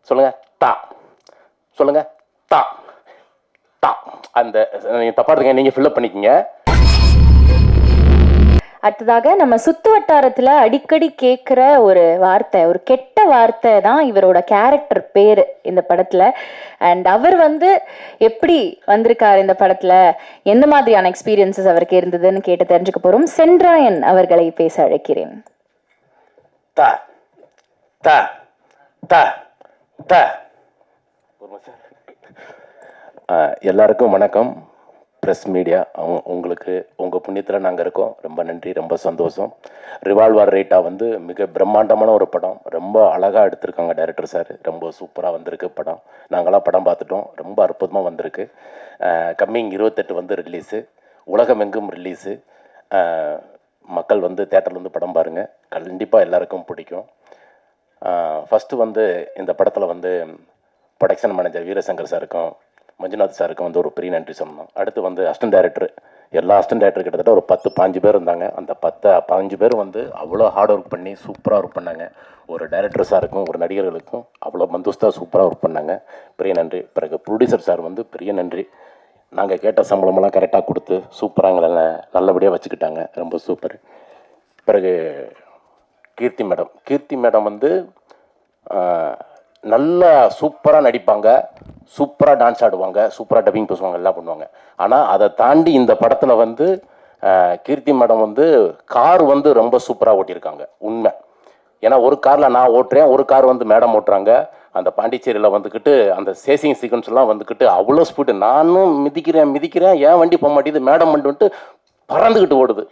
சொல்லுங்க தா, சொல்லுங்க தா தா. அந்த நீங்கள் தப்பா இருக்கீங்க, நீங்கள் ஃபில்அப் பண்ணிக்கங்க. அடுத்ததாக நம்ம சுத்து வட்டாரத்துல அடிக்கடி கேட்குற ஒரு வார்த்தை, ஒரு கெட்ட வார்த்தை தான் இவரோட கேரக்டர் பேரு இந்த படத்துல. அண்ட் அவர் எப்படி வந்திருக்காரு இந்த படத்துல, எந்த மாதிரியான எக்ஸ்பீரியன்சஸ் அவருக்கு இருந்ததுன்னு கேட்டு தெரிஞ்சுக்க போறோம். சென்றாயன் அவர்களை பேச அழைக்கிறேன். த த த த. எல்லாருக்கும் வணக்கம். ப்ரெஸ் மீடியா, உங்களுக்கு உங்கள் புண்ணியத்தில் நாங்கள் இருக்கோம். ரொம்ப நன்றி, ரொம்ப சந்தோஷம். ரிவால்வர் ரேட்டா மிக பிரம்மாண்டமான ஒரு படம். ரொம்ப அழகாக எடுத்திருக்காங்க டைரக்டர் சார். ரொம்ப சூப்பராக வந்திருக்கு படம். நாங்களாம் படம் பார்த்துட்டோம். ரொம்ப அற்புதமாக வந்திருக்கு. கம்மிங் 28 ரிலீஸு, உலகமெங்கும் ரிலீஸு. மக்கள் தேட்டரில் படம் பாருங்கள். கண்டிப்பாக எல்லாருக்கும் பிடிக்கும். ஃபஸ்ட்டு இந்த படத்தில் ப்ரொடக்ஷன் மேனேஜர் வீரசங்கர் சாருக்கும் மஞ்சுநாத் சாருக்கும் ஒரு பெரிய நன்றி சொல்லணும். அடுத்து அசிஸ்டன்ட் டைரக்டர், எல்லா அசிஸ்டன்ட் டைரக்டர் கிட்டத்தட்ட ஒரு 10-15 பேர் இருந்தாங்க. அந்த 10-15 பேர் அவ்வளோ ஹார்ட் ஒர்க் பண்ணி சூப்பராக ஒர்க் பண்ணாங்க. ஒரு டைரக்டர் சாருக்கும் ஒரு நடிகர்களுக்கும் அவ்வளோ மந்துஸ்தாக சூப்பராக ஒர்க் பண்ணாங்க. பெரிய நன்றி. பிறகு ப்ரொடியூசர் சார் பெரிய நன்றி. நாங்கள் கேட்ட சம்பளமெல்லாம் கரெக்டாக கொடுத்து சூப்பராக எங்களை நல்லபடியாக வச்சுக்கிட்டாங்க. ரொம்ப சூப்பர். பிறகு கீர்த்தி மேடம் நல்லா சூப்பராக நடிப்பாங்க, சூப்பராக டான்ஸ் ஆடுவாங்க, சூப்பராக டப்பிங் பேசுவாங்க, எல்லாம் பண்ணுவாங்க. ஆனால் அதை தாண்டி இந்த படத்தில் கீர்த்தி மேடம் கார் ரொம்ப சூப்பராக ஓட்டியிருக்காங்க. உண்மை. ஏன்னா ஒரு காரில் நான் ஓட்டுறேன், ஒரு கார் மேடம் ஓட்டுறாங்க. அந்த பாண்டிச்சேரியில் அந்த சேசிங் சீக்வன்ஸ்லாம் அவ்வளோ ஸ்பீடு. நானும் மிதிக்கிறேன், ஏன் வண்டி போக மாட்டேங்குது, மேடம் வந்துட்டு பறந்துக்கிட்டு ஓடுது.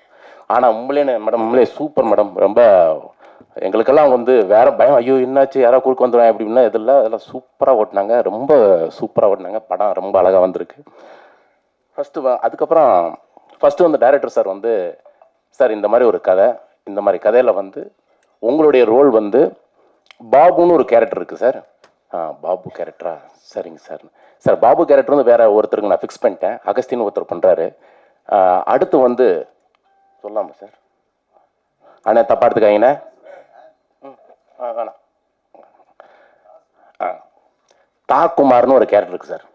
ஆனால் உண்மையிலே சூப்பர் மேடம். ரொம்ப எங்களுக்கெல்லாம் வேறு பயம், ஐயோ என்னாச்சு, யாராவது குறுக்க வந்துடுவேன் அப்படின்னா அதெல்லாம் சூப்பராக ஓட்டினாங்க. ரொம்ப சூப்பராக ஓட்டினாங்க. படம் ரொம்ப அழகாக வந்திருக்கு. அதுக்கப்புறம் டைரக்டர் சார் சார் இந்த மாதிரி ஒரு கதை, இந்த மாதிரி கதையில் உங்களுடைய ரோல் பாபுன்னு ஒரு கேரக்டர் இருக்குது சார். பாபு கேரக்டரா? சரிங்க சார். சார் பாபு கேரக்டர் வேறு ஒருத்தருக்கு நான் ஃபிக்ஸ் பண்ணிட்டேன். அகஸ்தின்னு ஒருத்தர் பண்ணுறாரு. அடுத்து சொல்லாமா சார்? அண்ணே தப்பா எடுத்துக்காங்கண்ணே. வேணாம். தாக்குமார்னு ஒரு கேரக்டர் இருக்குது சார்.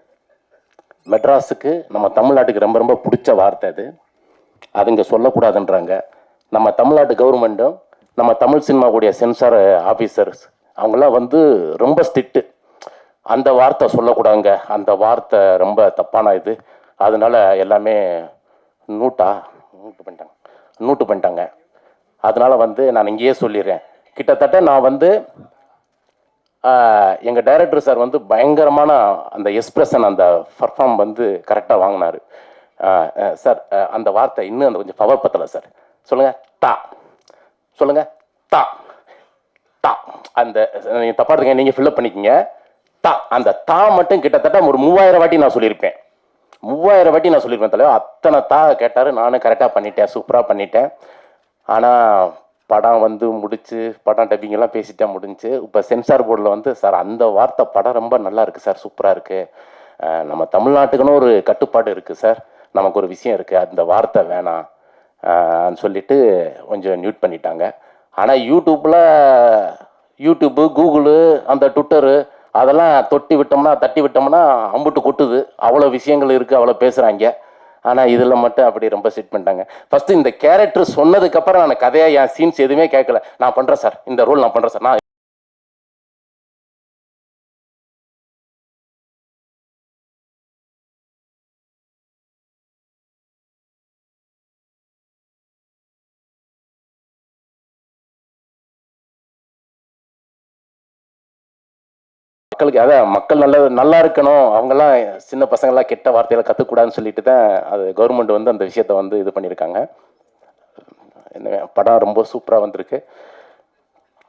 மெட்ராஸுக்கு, நம்ம தமிழ்நாட்டுக்கு ரொம்ப ரொம்ப பிடிச்ச வார்த்தை அது. அது இங்கே சொல்லக்கூடாதுன்றாங்க. நம்ம தமிழ்நாட்டு கவர்மெண்ட்டும் நம்ம தமிழ் சினிமாவுடைய சென்சார் ஆஃபீஸர்ஸ் அவங்களாம் ரொம்ப ஸ்ட்ரிக்ட்டு. அந்த வார்த்தை சொல்லக்கூடாதுங்க. அந்த வார்த்தை ரொம்ப தப்பான இது. அதனால எல்லாமே நூட்டு பண்ணிட்டாங்க. அதனால் நான் இங்கேயே சொல்லிடுறேன். கிட்டத்தட்ட நான் எங்கள் டைரக்டர் சார் பயங்கரமான அந்த எக்ஸ்பிரஷன், அந்த பர்ஃபார்ம் கரெக்டாக வாங்கினார் சார். அந்த வார்த்தை இன்னும் அந்த கொஞ்சம் பவர் பத்தலை சார். சொல்லுங்கள் தா, சொல்லுங்கள் தா தா. அந்த நீங்கள் தப்பா இருக்கீங்க, நீங்கள் ஃபில்அப் பண்ணிக்கங்க. தா, அந்த தா மட்டும் கிட்டத்தட்ட ஒரு 3000 வாட்டி நான் சொல்லியிருப்பேன். 3000 வாட்டி நான் சொல்லியிருப்பேன் தலைவர். அத்தனை தா கேட்டார். நானும் கரெக்டாக பண்ணிட்டேன், சூப்பராக பண்ணிட்டேன். ஆனால் படம் முடிச்சு, படம் டப்பிங்கெல்லாம் பேசிட்டா முடிஞ்சு. இப்போ சென்சார் போர்டில் சார் அந்த வார்த்தை படம் ரொம்ப நல்லா இருக்குது சார், சூப்பராக இருக்குது. நம்ம தமிழ்நாட்டுக்குன்னு ஒரு கட்டுப்பாடு இருக்குது சார், நமக்கு ஒரு விஷயம் இருக்குது, அந்த வார்த்தை வேணாம் சொல்லிட்டு கொஞ்சம் மியூட் பண்ணிட்டாங்க. ஆனால் யூடியூப்பு, கூகுளு, அந்த ட்விட்டரு அதெல்லாம் தட்டி விட்டோம்னா அம்புட்டு கொட்டுது. அவ்வளோ விஷயங்கள் இருக்குது, அவ்வளோ பேசுகிறாங்க. ஆனால் இதில் மட்டும் அப்படி ரொம்ப செட் பண்ணிட்டாங்க. ஃபஸ்ட்டு இந்த கேரக்டர் சொன்னதுக்கப்புறம் நான் கதையாக என் சீன்ஸ் எதுவுமே கேட்கல. நான் பண்ணுறேன் சார், இந்த ரோல் நான் பண்ணுறேன் சார். நான் மக்களுக்கு மக்கள் நல்லா இருக்கணும், அவங்கெல்லாம் சின்ன பசங்கள்லாம் கெட்ட வார்த்தைகளை கற்றுக்கூடாதுன்னு சொல்லிட்டு தான் அது கவர்மெண்ட் அந்த விஷயத்தை இது பண்ணியிருக்காங்க. படம் ரொம்ப சூப்பராக வந்திருக்கு.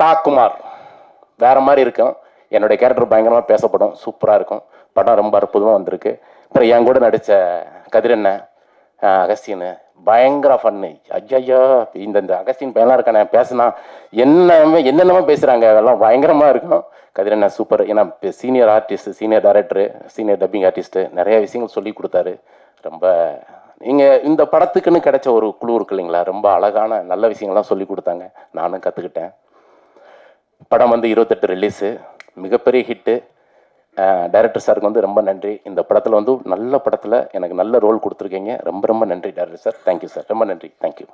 தாக்குமார் வேற மாதிரி இருக்கும். என்னுடைய கேரக்டர் பயங்கரமாக பேசப்படும், சூப்பராக இருக்கும். படம் ரொம்ப அற்புதமாக வந்திருக்கு. அப்புறம் என் கூட நடித்த கதிரண்ணன், அகஸ்தியன் பயங்கர ஃபன்னு. ஐயா இந்த அகஸ்தியன் பையன்லாம் இருக்கானே, பேசுனா என்னென்னமோ பேசுகிறாங்க, அதெல்லாம் பயங்கரமாக இருக்கும். கதிரண்ணன் சூப்பர். ஏன்னா senior artist, senior director, senior dubbing artist, நிறைய விஷயங்கள் சொல்லி கொடுத்தாரு. ரொம்ப நீங்கள் இந்த படத்துக்குன்னு கிடைச்ச ஒரு குழு இருக்கு இல்லைங்களா, ரொம்ப அழகான நல்ல விஷயங்கள்லாம் சொல்லி கொடுத்தாங்க, நானும் கற்றுக்கிட்டேன். படம் 28 ரிலீஸு. மிகப்பெரிய ஹிட்டு. டைரக்டர் சாருக்கு வந்து ரொம்ப நன்றி. இந்த படத்தில் வந்து நல்ல படத்தில் எனக்கு நல்ல ரோல் கொடுத்துருக்கீங்க. ரொம்ப ரொம்ப நன்றி டைரக்டர் சார். Thank you sir. ரொம்ப நன்றி. தேங்க்யூ.